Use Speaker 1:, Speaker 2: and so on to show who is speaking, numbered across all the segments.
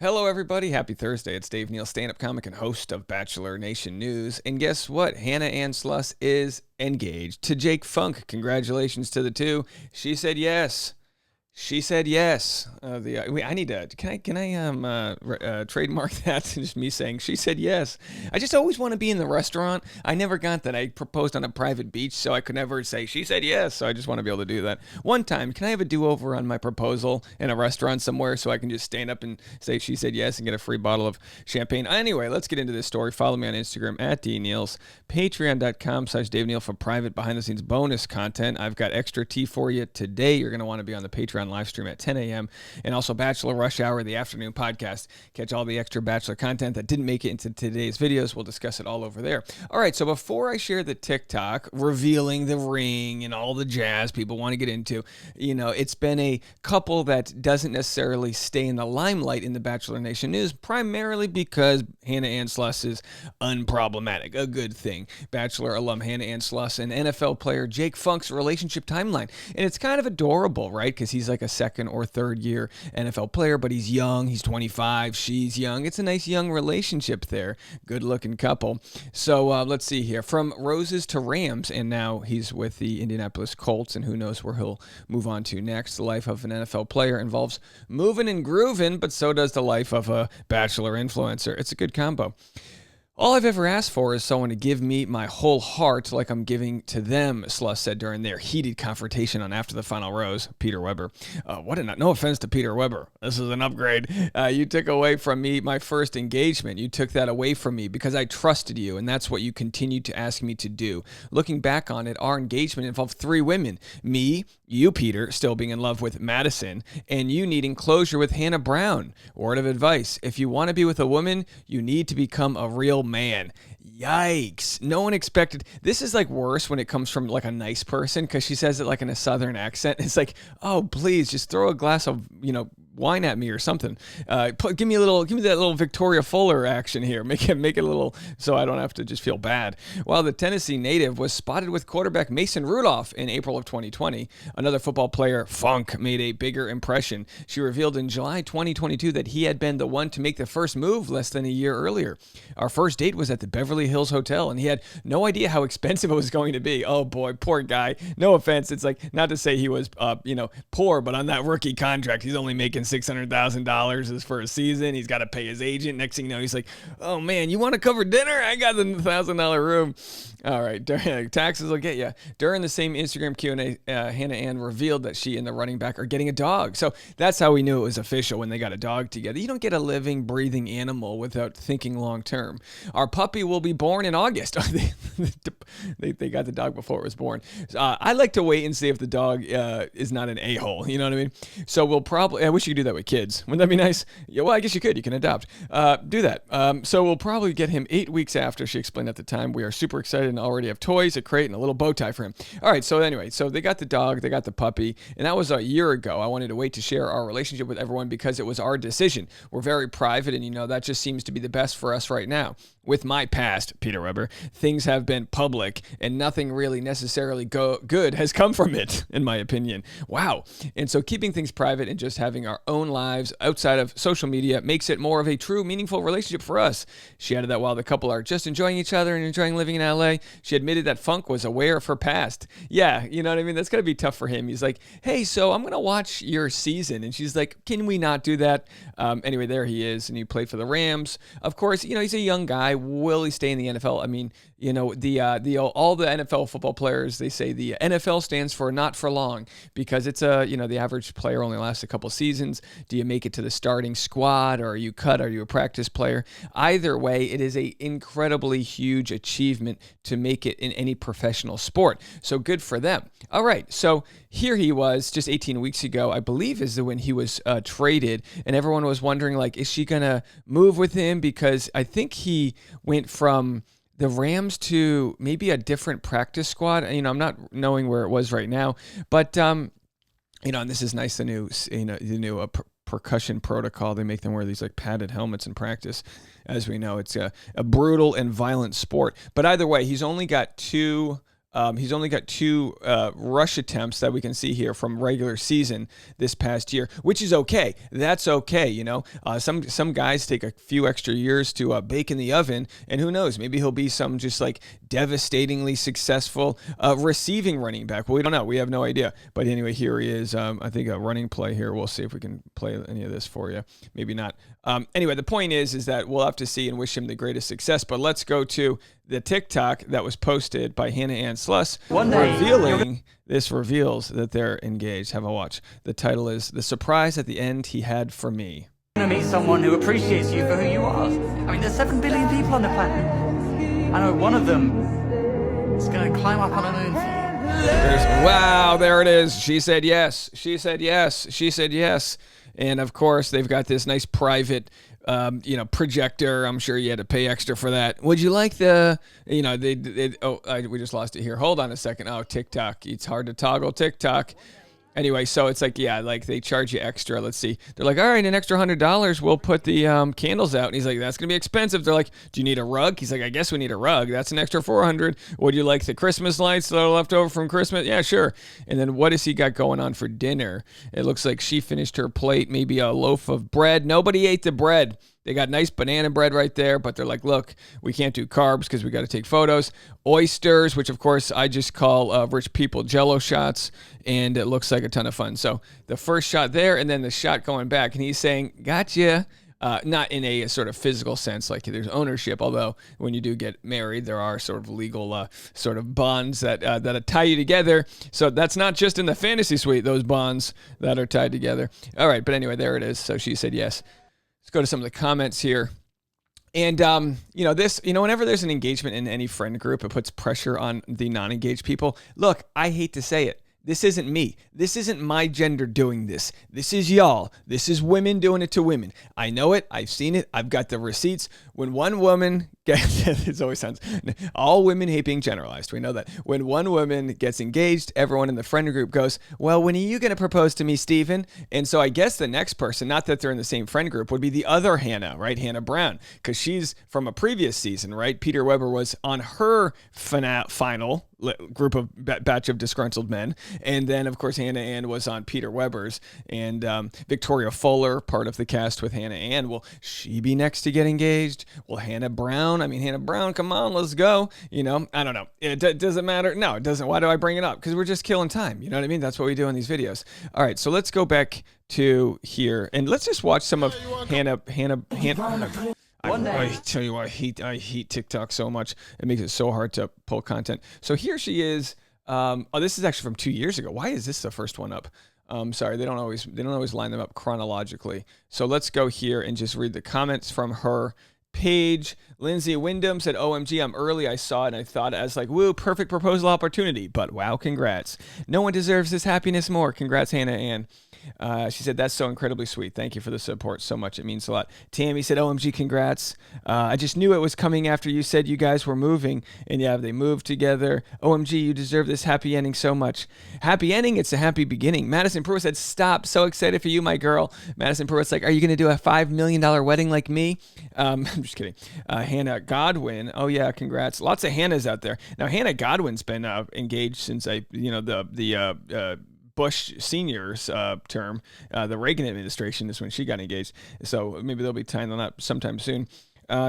Speaker 1: Hello, everybody. Happy Thursday. It's Dave Neal, stand-up comic and host of Bachelor Nation News. And guess what? Hannah Ann Sluss is engaged to Jake Funk. Congratulations to the two. She said yes. She said yes. I need to. Can I trademark that? Just me saying she said yes. I just always want to be in the restaurant. I never got that. I proposed on a private beach, so I could never say she said yes. So I just want to be able to do that. One time, can I have a do-over on my proposal in a restaurant somewhere so I can just stand up and say she said yes and get a free bottle of champagne? Anyway, let's get into this story. Follow me on Instagram at DNeals, patreon.com/Dave Neal for private behind-the-scenes bonus content. I've got extra tea for you today. You're going to want to be on the Patreon live stream at 10 a.m. and also Bachelor Rush Hour, the afternoon podcast. Catch all the extra Bachelor content that didn't make it into today's videos. We'll discuss it all over there. All right, so before I share the TikTok revealing the ring and all the jazz people want to get into, it's been a couple that doesn't necessarily stay in the limelight in the Bachelor Nation news, primarily because Hannah Ann Sluss is unproblematic, a good thing. Bachelor alum Hannah Ann Sluss and NFL player Jake Funk's relationship timeline. And it's kind of adorable, right? Because he's like a second or third year NFL player, but he's young. He's 25. She's young. It's a nice young relationship there. Good looking couple. So let's see here. From roses to Rams, and now he's with the Indianapolis Colts, and who knows where he'll move on to next. The life of an NFL player involves moving and grooving, but so does the life of a Bachelor influencer. It's a good combo. All I've ever asked for is someone to give me my whole heart like I'm giving to them, Sluss said during their heated confrontation on After the Final Rose. Peter Weber. No offense to Peter Weber. This is an upgrade. You took away from me my first engagement. You took that away from me because I trusted you, and that's what you continued to ask me to do. Looking back on it, our engagement involved 3 women. Me, you, Peter, still being in love with Madison, and you needing closure with Hannah Brown. Word of advice. If you want to be with a woman, you need to become a real man. Yikes. No one expected. This is like worse when it comes from like a nice person, because she says it like in a southern accent. It's like, oh, please just throw a glass of, wine at me or something. Give me that little Victoria Fuller action here. Make it a little, so I don't have to just feel bad. While the Tennessee native was spotted with quarterback Mason Rudolph in April of 2020, another football player, Funk, made a bigger impression. She revealed in July 2022 that he had been the one to make the first move less than a year earlier. Our first date was at the Beverly Hills Hotel, and he had no idea how expensive it was going to be. Oh boy, poor guy. No offense. It's like, not to say he was, poor, but on that rookie contract, he's only making $600,000 for a season. He's got to pay his agent. Next thing you know, he's like, oh man, you want to cover dinner? I got the $1,000 room. All right, taxes will get you. During the same Instagram Q&A, Hannah Ann revealed that she and the running back are getting a dog. So that's how we knew it was official, when they got a dog together. You don't get a living, breathing animal without thinking long term. Our puppy will be born in August. They got the dog before it was born. I like to wait and see if the dog is not an a-hole. You know what I mean? So we'll probably, I wish you could do that with kids. Wouldn't that be nice? Yeah, well, I guess you could. You can adopt. Do that. So we'll probably get him 8 weeks after, she explained at the time. We are super excited and already have toys, a crate, and a little bow tie for him. All right, so anyway, so they got the dog, they got the puppy, and that was a year ago. I wanted to wait to share our relationship with everyone because it was our decision. We're very private, and that just seems to be the best for us right now. With my past, Peter Weber, things have been public, and nothing really necessarily good has come from it, in my opinion. Wow. And so keeping things private and just having our own lives outside of social media makes it more of a true, meaningful relationship for us. She added that while the couple are just enjoying each other and enjoying living in LA, she admitted that Funk was aware of her past. Yeah, you know what I mean? That's got to be tough for him. He's like, hey, so I'm going to watch your season. And she's like, can we not do that? Anyway, there he is, and he played for the Rams. Of course, he's a young guy. Will he stay in the NFL? I mean, all the NFL football players, they say the NFL stands for not for long, because it's the average player only lasts a couple seasons. Do you make it to the starting squad, or are you cut? Are you a practice player? Either way, it is a incredibly huge achievement to make it in any professional sport. So good for them. All right, so here he was just 18 weeks ago, I believe, is when he was traded, and everyone was wondering, like, is she gonna move with him? Because I think he went from the Rams to maybe a different practice squad. I'm not knowing where it was right now, but and this is nice. The new percussion protocol. They make them wear these like padded helmets in practice. As we know, it's a brutal and violent sport. But either way, he's only got 2 He's only got 2 rush attempts that we can see here from regular season this past year, which is okay. That's okay, you know. Some guys take a few extra years to bake in the oven, and who knows? Maybe he'll be some just like devastatingly successful receiving running back. Well, we don't know. We have no idea. But anyway, here he is. I think a running play here. We'll see if we can play any of this for you. Maybe not. Anyway, the point is that we'll have to see and wish him the greatest success. But let's go to the TikTok that was posted by Hannah Ann Sluss this reveals that they're engaged. Have a watch. The title is "The Surprise at the End He Had for Me."
Speaker 2: You're gonna meet someone who appreciates you for who you are. I mean, there's 7 billion people on the planet. I know one of them is gonna climb up on a moon for you.
Speaker 1: Wow, there it is. She said yes. She said yes. She said yes. And of course, they've got this nice private projector. I'm sure you had to pay extra for that. Would you like the, we just lost it here. Hold on a second. Oh, TikTok. It's hard to toggle TikTok. Anyway, so it's like, yeah, like they charge you extra. Let's see. They're like, all right, an extra $100. We'll put the candles out. And he's like, that's going to be expensive. They're like, do you need a rug? He's like, I guess we need a rug. That's an extra $400. Would you like the Christmas lights that are left over from Christmas? Yeah, sure. And then what has he got going on for dinner? It looks like she finished her plate, maybe a loaf of bread. Nobody ate the bread. They got nice banana bread right there, but they're like, look, we can't do carbs because we got to take photos. Oysters, which of course I just call rich people Jello shots, and it looks like a ton of fun. So the first shot there, and then the shot going back, and he's saying, gotcha. Not in a sort of physical sense, like there's ownership, although when you do get married, there are sort of legal sort of bonds that tie you together. So that's not just in the fantasy suite, those bonds that are tied together. All right, but anyway, there it is. So she said yes. Let's go to some of the comments here. And, whenever there's an engagement in any friend group, it puts pressure on the non-engaged people. Look, I hate to say it. This isn't me. This isn't my gender doing this. This is y'all. This is women doing it to women. I know it. I've seen it. I've got the receipts. When one woman gets, it always sounds, all women hate being generalized. We know that. When one woman gets engaged, everyone in the friend group goes, well, when are you going to propose to me, Steven? And so I guess the next person, not that they're in the same friend group, would be the other Hannah, right? Hannah Brown, because she's from a previous season, right? Peter Weber was on her final group of batch of disgruntled men. And then, of course, Hannah Ann was on Peter Weber's. And Victoria Fuller, part of the cast with Hannah Ann, will she be next to get engaged? Will Hannah Brown? I mean, Hannah Brown, come on, let's go. I don't know. It doesn't matter. No, it doesn't. Why do I bring it up? Because we're just killing time. You know what I mean? That's what we do in these videos. All right, so let's go back to here. And let's just watch some of Hannah. I tell you what, I hate TikTok so much. It makes it so hard to pull content. So here she is. This is actually from 2 years ago. Why is this the first one up? Sorry, they don't always line them up chronologically. So let's go here and just read the comments from her page. Lindsay Wyndham said, OMG, I'm early. I saw it and I thought as like, woo, perfect proposal opportunity. But wow, congrats. No one deserves this happiness more. Congrats, Hannah Ann. She said, that's so incredibly sweet. Thank you for the support so much. It means a lot. Tammy said, OMG, congrats. I just knew it was coming after you said you guys were moving. And yeah, they moved together. OMG, you deserve this happy ending so much. Happy ending, it's a happy beginning. Madison Pruitt said, stop. So excited for you, my girl. Madison Pruitt's like, are you going to do a $5 million wedding like me? I'm just kidding. Hannah Godwin. Oh yeah, congrats. Lots of Hannahs out there. Now, Hannah Godwin's been engaged since the Bush senior's term. The Reagan administration is when she got engaged. So maybe they'll be tying them up sometime soon.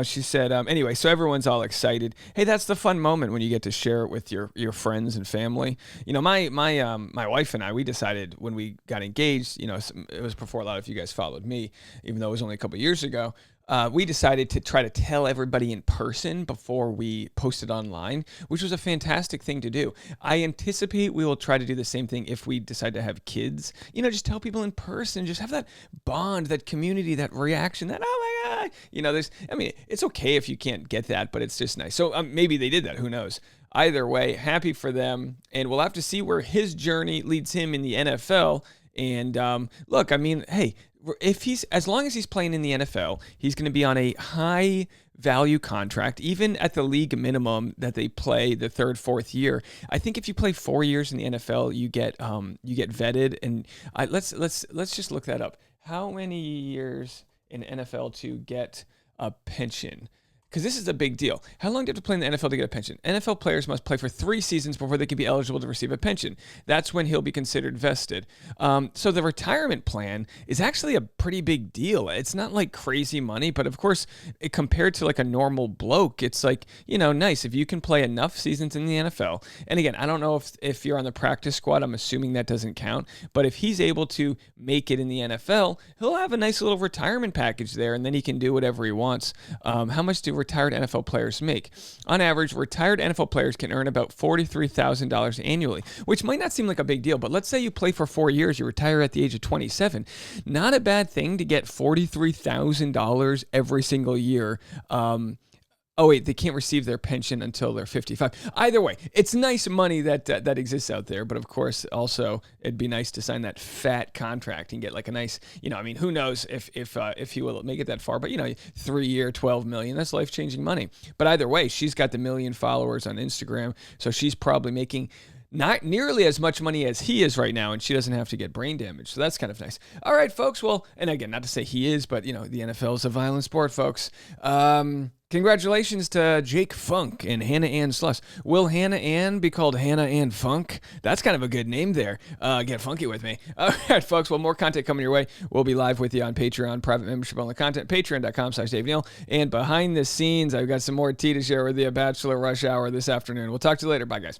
Speaker 1: She said, anyway, so everyone's all excited. Hey, that's the fun moment when you get to share it with your friends and family. My wife and I, we decided when we got engaged, it was before a lot of you guys followed me, even though it was only a couple years ago. We decided to try to tell everybody in person before we posted online, which was a fantastic thing to do. I anticipate we will try to do the same thing if we decide to have kids. Just tell people in person, just have that bond, that community, that reaction, that, oh my God. It's okay if you can't get that, but it's just nice. So maybe they did that. Who knows? Either way, happy for them. And we'll have to see where his journey leads him in the NFL. And look, hey, as long as he's playing in the NFL, he's going to be on a high value contract, even at the league minimum that they play the third, fourth year. I think if you play 4 years in the NFL, you get vetted. And let's just look that up. How many years in NFL to get a pension? because this is a big deal. How long do you have to play in the NFL to get a pension? NFL players must play for 3 seasons before they can be eligible to receive a pension. That's when he'll be considered vested. So the retirement plan is actually a pretty big deal. It's not like crazy money, but of course, compared to like a normal bloke, it's like, nice if you can play enough seasons in the NFL. And again, I don't know if you're on the practice squad, I'm assuming that doesn't count, but if he's able to make it in the NFL, he'll have a nice little retirement package there, and then he can do whatever he wants. How much do retired NFL players make? On average, retired NFL players can earn about $43,000 annually, which might not seem like a big deal, but let's say you play for 4 years, you retire at the age of 27. Not a bad thing to get $43,000 every single year. Oh, wait, they can't receive their pension until they're 55. Either way, it's nice money that exists out there. But of course, also, it'd be nice to sign that fat contract and get like a nice, who knows if he will make it that far. But, 3-year, $12 million, that's life-changing money. But either way, she's got the 1 million followers on Instagram. So she's probably making not nearly as much money as he is right now, and she doesn't have to get brain damage. So that's kind of nice. All right, folks. Well, and again, not to say he is, but, the NFL is a violent sport, folks. Congratulations to Jake Funk and Hannah Ann Sluss. Will Hannah Ann be called Hannah Ann Funk? That's kind of a good name there. Get funky with me. All right, folks. Well, more content coming your way. We'll be live with you on Patreon, private membership only content, patreon.com/Dave Neal. And behind the scenes, I've got some more tea to share with you, Bachelor Rush Hour this afternoon. We'll talk to you later. Bye, guys.